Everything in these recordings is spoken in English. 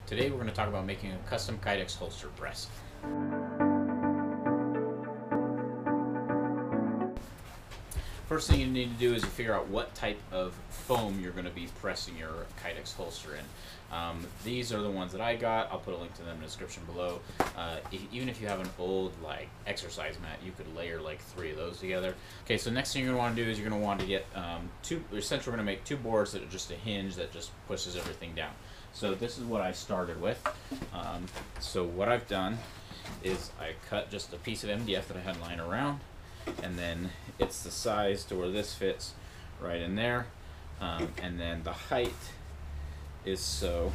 Today we're going to talk about making a custom Kydex holster press. First thing you need to do is you figure out what type of foam you're going to be pressing your Kydex holster in. These are the ones that I got. I'll put a link to them in the description below. Even if you have an old exercise mat, you could layer like 3 of those together. Okay, so next thing you're going to want to do is you're going to want to get essentially we're going to make 2 boards that are just a hinge that just pushes everything down. So this is what I started with. So what I've done is I cut just a piece of MDF that I had lying around, and then it's the size to where this fits right in there, and then the height is so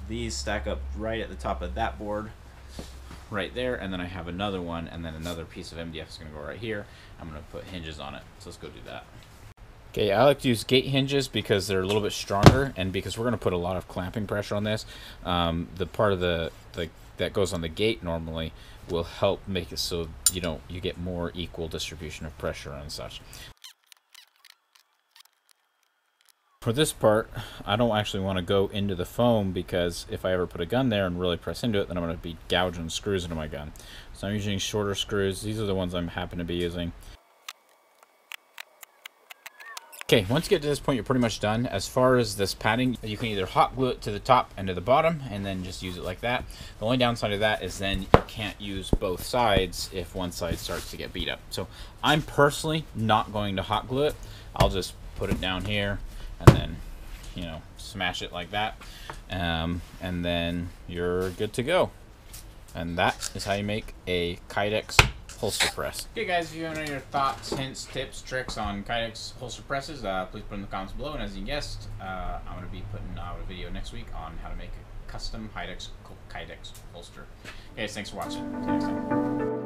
these stack up right at the top of that board right there, and then I have another one, and then another piece of MDF is going to go right here. I'm going to put hinges on it, so let's go do that. Okay, I like to use gate hinges because they're a little bit stronger, and because we're going to put a lot of clamping pressure on this. The part of the that goes on the gate normally will help make it so you get more equal distribution of pressure and such. For this part, I don't actually want to go into the foam, because if I ever put a gun there and really press into it, then I'm going to be gouging screws into my gun. So I'm using shorter screws. These are the ones I happen to be using. Okay, once you get to this point, you're pretty much done. As far as this padding, you can either hot glue it to the top and to the bottom and then just use it like that. The only downside of that is then you can't use both sides if one side starts to get beat up. So I'm personally not going to hot glue it. I'll just put it down here and then, smash it like that. And then you're good to go. And that is how you make a Kydex holster press. Okay guys, if you have any of your thoughts, hints, tips, tricks on Kydex holster presses, please put in the comments below. And as you guessed, I'm going to be putting out a video next week on how to make a custom Kydex holster. Okay guys, thanks for watching. See you next time.